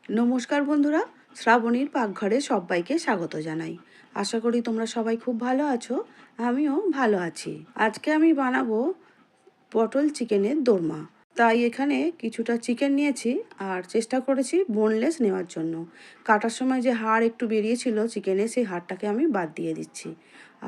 নমস্কার বন্ধুরা, শ্রাবণীর পাকঘরে সবাইকে স্বাগত জানাই। আশা করি তোমরা সবাই খুব ভালো আছো। আমিও ভালো আছি। আজকে আমি বানাবো পটল চিকেনের দোরমা। তাই এখানে কিছুটা চিকেন নিয়েছি আর চেষ্টা করেছি বোনলেস নেওয়ার জন্য। কাটার সময় যে হাড় একটু বেরিয়েছিল চিকেনে, সেই হাড়টাকে আমি বাদ দিয়ে দিচ্ছি।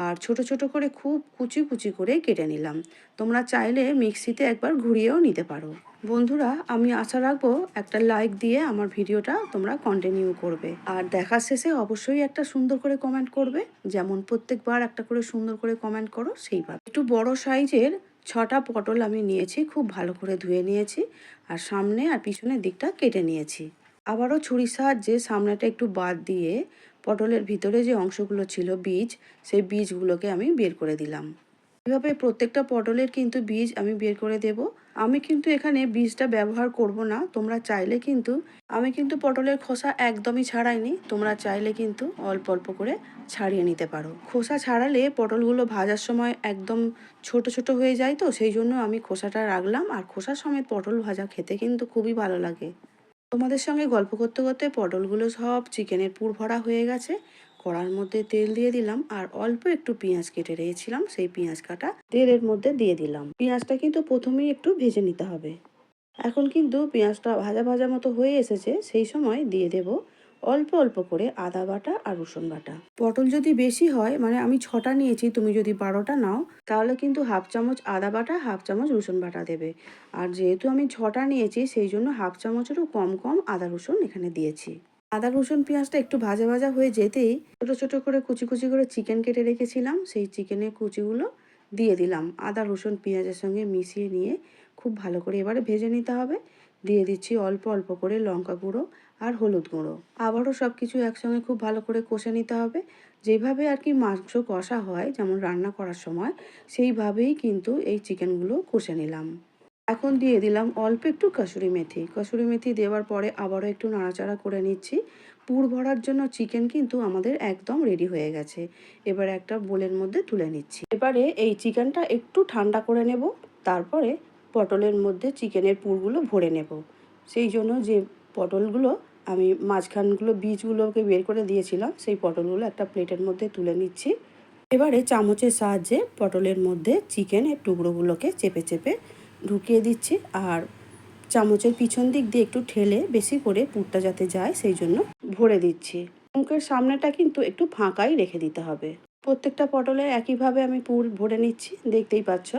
আর ছোট ছোট করে খুব কুচি কুচি করে কেটে নিলাম। তোমরা চাইলে মিক্সিতে একবার ঘুরিয়েও নিতে পারো। বন্ধুরা, আমি আশা রাখবো একটা লাইক দিয়ে আমার ভিডিওটা তোমরা কন্টিনিউ করবে। আর দেখার শেষে অবশ্যই একটা সুন্দর করে কমেন্ট করবে, যেমন প্রত্যেকবার একটা করে সুন্দর করে কমেন্ট করো সেইভাবে। একটু বড় সাইজের 6টা পটল আমি নিয়েছি, খুব ভালো করে ধুয়ে নিয়েছি আর সামনে আর পিছনের দিকটা কেটে নিয়েছি। আবারও ছুরির সাহায্যে সামনেটা একটু বাদ দিয়ে পটলের ভিতরে যে অংশগুলো ছিল বীজ, সেই বীজগুলোকে আমি বের করে দিলাম। এভাবে প্রত্যেকটা পটলের কিন্তু বীজ আমি বের করে দেব। আমি কিন্তু এখানে বীজটা ব্যবহার করব না। তোমরা চাইলে কিন্তু, আমি কিন্তু পটলের খোসা একদমই ছাড়াইনি, তোমরা চাইলে কিন্তু অল্প অল্প করে ছাড়িয়ে নিতে পারো। খোসা ছাড়ালে পটলগুলো ভাজার সময় একদম ছোট ছোট হয়ে যায়, তো সেই জন্য আমি খোসাটা রাখলাম। আর খোসা সমেত পটল ভাজা খেতে কিন্তু খুবই ভালো লাগে। তোমাদের সঙ্গে গল্প করতে করতে পটলগুলো সব চিকেনের পুর ভরা হয়ে গেছে। কড়ার মধ্যে তেল দিয়ে দিলাম আর অল্প একটু পেঁয়াজ কেটে রেখেছিলাম, সেই পেঁয়াজ কাটা তেলের মধ্যে দিয়ে দিলাম। পেঁয়াজটা কিন্তু প্রথমেই একটু ভেজে নিতে হবে। এখন কিন্তু পেঁয়াজটা ভাজা ভাজা মতো হয়ে এসেছে, সেই সময় দিয়ে দেব অল্প অল্প করে আদা বাটা আর রসুন বাটা। পটল যদি বেশি হয়, মানে আমি 6টা নিয়েছি, তুমি যদি 12টা নাও তাহলে কিন্তু হাফ চামচ আদা বাটা, হাফ চামচ রসুন বাটা দেবে। আর যেহেতু আমি 6টা নিয়েছি, সেই জন্য হাফ চামচেরও কম কম আদা রসুন এখানে দিয়েছি। আদা রসুন পেঁয়াজটা একটু ভাজা ভাজা হয়ে যেতেই ছোট ছোট করে কুচি কুচি করে চিকেন কেটে রেখেছিলাম, সেই চিকেনের কুচিগুলো দিয়ে দিলাম। আদা রসুন পেঁয়াজের সঙ্গে মিশিয়ে নিয়ে খুব ভালো করে এবারে ভেজে নিতে হবে। দিয়ে দিচ্ছি অল্প অল্প করে লঙ্কা গুঁড়ো আর হলুদ গুঁড়ো। আবারও সব কিছু একসঙ্গে খুব ভালো করে কষে নিতে হবে। যেভাবে আর কি মাংস কষা হয়, যেমন রান্না করার সময়, সেইভাবেই কিন্তু এই চিকেনগুলো কষে নিলাম। এখন দিয়ে দিলাম অল্প একটু কসুরি মেথি। কসুরি মেথি দেওয়ার পরে আবারও একটু নাড়াচাড়া করে নিচ্ছি। পুর ভরার জন্য চিকেন কিন্তু আমাদের একদম রেডি হয়ে গেছে। এবার একটা বোলের মধ্যে তুলে নিচ্ছি। এবারে এই চিকেনটা একটু ঠান্ডা করে নেব, তারপরে পটলের মধ্যে চিকেনের পুরগুলো ভরে নেব। সেই জন্য যে পটলগুলো আমি মাঝখানগুলো বীজগুলোকে বের করে দিয়েছিলাম, সেই পটলগুলো একটা প্লেটের মধ্যে তুলে নিচ্ছি। এবারে চামচের সাহায্যে পটলের মধ্যে চিকেনের টুকরোগুলোকে চেপে চেপে ঢুকিয়ে দিচ্ছি আর চামচের পিছন দিক দিয়ে একটু ঠেলে বেশি করে পুরটা যাতে যায় সেই জন্য ভরে দিচ্ছি। মুখের সামনেটা কিন্তু একটু ফাঁকাই রেখে দিতে হবে। প্রত্যেকটা পটলে একইভাবে আমি পুর ভরে নিচ্ছি, দেখতেই পাচ্ছ।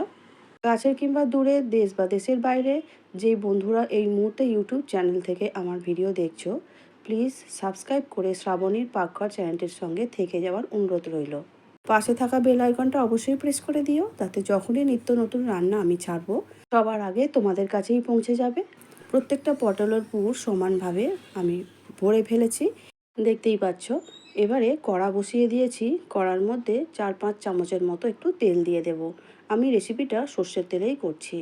কাছের কিংবা দূরে, দেশ বা দেশের বাইরে যেই বন্ধুরা এই মুহূর্তে ইউটিউব চ্যানেল থেকে আমার ভিডিও দেখছো, প্লিজ সাবস্ক্রাইব করে শ্রাবণীর পাকঘর চ্যানেলটির সঙ্গে থেকে যাওয়ার অনুরোধ রইল। পাশে থাকা বেল আইকনটা অবশ্যই প্রেস করে দিও, তাতে যখনই নিত্য নতুন রান্না আমি ছাড়বো সবার আগে তোমাদের কাছেই পৌঁছে যাবে। প্রত্যেকটা পটলের পুর সমানভাবে আমি ভরে ফেলেছি, দেখতেই পাচ্ছ। এবারে কড়া বসিয়ে দিয়েছি। কড়ার মধ্যে 4-5 চামচের মতো একটু তেল দিয়ে দেব। আমি রেসিপিটা সর্ষের তেলেই করছি।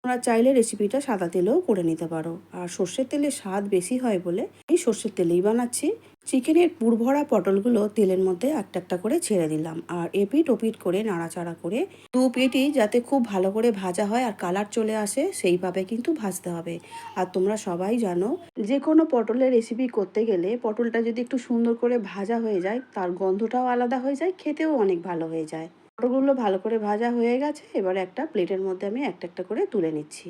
তোমরা চাইলে রেসিপিটা সাদা তেলেও করে নিতে পারো, আর সর্ষের তেলে স্বাদ বেশি হয় বলে আমি সর্ষের তেলেই বানাচ্ছি। চিকেনের পুর ভরা পটলগুলো তেলের মধ্যে একটা একটা করে ছেড়ে দিলাম আর এপিট ওপিট করে নাড়াচাড়া করে দু পিঠই যাতে খুব ভালো করে ভাজা হয় আর কালার চলে আসে, সেইভাবে কিন্তু ভাজতে হবে। আর তোমরা সবাই জানো, যে কোনো পটলের রেসিপি করতে গেলে পটলটা যদি একটু সুন্দর করে ভাজা হয়ে যায়, তার গন্ধটাও আলাদা হয়ে যায়, খেতেও অনেক ভালো হয়ে যায়। পটলগুলো ভালো করে ভাজা হয়ে গেছে, এবার একটা প্লেটের মধ্যে আমি একটা একটা করে তুলে নিচ্ছি।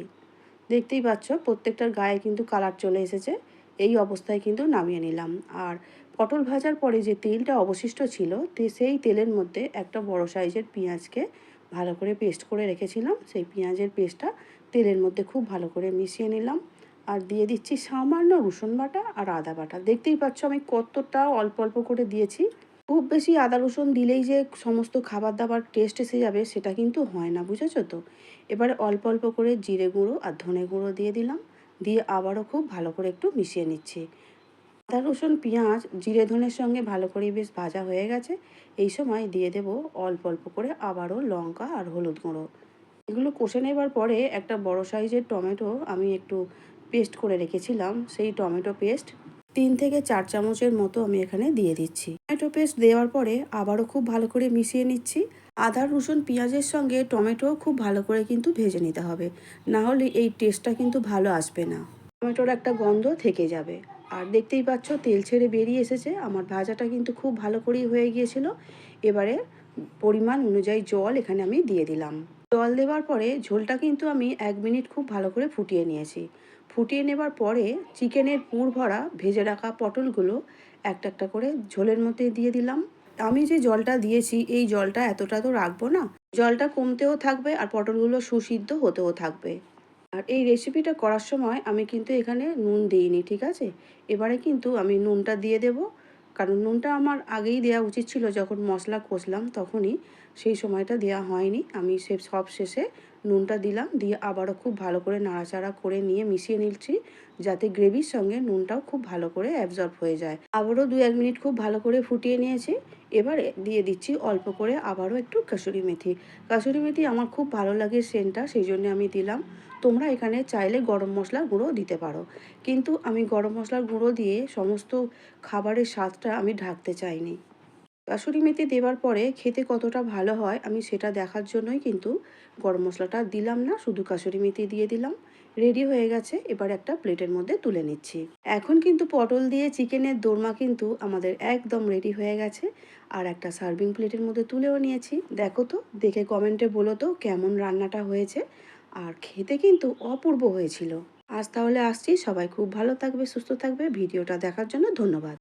দেখতেই পাচ্ছ প্রত্যেকটার গায়ে কিন্তু কালার চলে এসেছে। এই অবস্থায় কিন্তু নামিয়ে নিলাম। আর পটল ভাজার পরে যে তেলটা অবশিষ্ট ছিল, সেই তেলের মধ্যে একটা বড় সাইজের পেঁয়াজকে ভালো করে পেস্ট করে রেখেছিলাম, সেই পেঁয়াজের পেস্টটা তেলের মধ্যে খুব ভালো করে মিশিয়ে নিলাম। আর দিয়ে দিচ্ছি সামান্য রসুন বাটা আর আদা বাটা। দেখতেই পাচ্ছ আমি কতটা অল্প অল্প করে দিয়েছি। খুব বেশি আদা রসুন দিলেই যে সমস্ত খাবার দাবার টেস্ট এসে যাবে সেটা কিন্তু হয় না, বুঝেছো তো। এবারে অল্প অল্প করে জিরে গুঁড়ো আর ধনে গুঁড়ো দিয়ে দিলাম, দিয়ে আবারও খুব ভালো করে একটু মিশিয়ে নিচ্ছি। আদা রসুন পেঁয়াজ জিরে ধনের সঙ্গে ভালো করে বেশ ভাজা হয়ে গেছে। এই সময় দিয়ে দেব অল্প অল্প করে আবারও লঙ্কা আর হলুদ গুঁড়ো। এগুলো কষে নেবার পরে একটা বড় সাইজের টমেটো আমি একটু পেস্ট করে রেখেছিলাম, সেই টমেটো পেস্ট 3 থেকে 4 চামচের মতো আমি এখানে দিয়ে দিচ্ছি। টমেটো পেস্ট দেওয়ার পরে আবারও খুব ভালো করে মিশিয়ে নিচ্ছি। আদা রসুন পেঁয়াজের সঙ্গে টমেটো খুব ভালো করে কিন্তু ভেজে নিতে হবে, না হলে এই টেস্টটা কিন্তু ভালো আসবে না, টমেটোর একটা গন্ধ থেকে যাবে। আর দেখতেই পাচ্ছ তেল ছেড়ে বেরিয়ে এসেছে। আমার ভাজাটা কিন্তু খুব ভালো করেই হয়ে গিয়েছিল। এবারে পরিমাণ অনুযায়ী জল এখানে আমি দিয়ে দিলাম। জল দেওয়ার পরে ঝোলটা কিন্তু আমি 1 মিনিট খুব ভালো করে ফুটিয়ে নিয়েছি। ফুটিয়ে নেবার পরে চিকেনের পুর ভরা ভেজে রাখা পটলগুলো একটা একটা করে ঝোলের মধ্যে দিয়ে দিলাম। আমি যে জলটা দিয়েছি এই জলটা এতটা তো রাখবো না, জলটা কমতেও থাকবে আর পটলগুলো সুসিদ্ধ হতেও থাকবে। আর এই রেসিপিটা করার সময় আমি কিন্তু এখানে নুন দিইনি, ঠিক আছে? এবারে কিন্তু আমি নুনটা দিয়ে দেব, কারণ নুনটা আমার আগেই দেওয়া উচিত ছিল যখন মশলা কষলাম তখনই, সেই সময়টা দেওয়া হয়নি। আমি সব শেষে নুনটা দিলাম, দিয়ে আবারও খুব ভালো করে নাড়াচাড়া করে নিয়ে মিশিয়ে নিচ্ছি, যাতে গ্রেভির সঙ্গে নুনটাও খুব ভালো করে অ্যাবজর্ব হয়ে যায়। আবারও 2-1 মিনিট খুব ভালো করে ফুটিয়ে নিয়েছি। এবারে দিয়ে দিচ্ছি অল্প করে আবারও একটু কাসুরি মেথি। কাসুরি মেথি আমার খুব ভালো লাগে সেন্টটা, সেই জন্য আমি দিলাম। তোমরা এখানে চাইলে গরম মশলার গুঁড়ো দিতে পারো, কিন্তু আমি গরম মশলার গুঁড়ো দিয়ে সমস্ত খাবারের স্বাদটা আমি ঢাকতে চাইনি। কাসুরি মেথি দেওয়ার পরে খেতে কতটা ভালো হয় আমি সেটা দেখার জন্যই কিন্তু গরম মশলাটা দিলাম না, শুধু কাসুরি মেথি দিয়ে দিলাম। রেডি হয়ে গেছে, এবার একটা প্লেটের মধ্যে তুলে নিচ্ছি। এখন কিন্তু পটল দিয়ে চিকেনের দোরমা কিন্তু আমাদের একদম রেডি হয়ে গেছে। আর একটা সার্ভিং প্লেটের মধ্যে তুলেও নিয়েছি। দেখো তো, দেখে কমেন্টে বলো তো কেমন রান্নাটা হয়েছে। আর খেতে কিন্তু অপূর্ব হয়েছিল। আজ তাহলে আসছি, সবাই খুব ভালো থাকবে, সুস্থ থাকবে। ভিডিওটা দেখার জন্য ধন্যবাদ।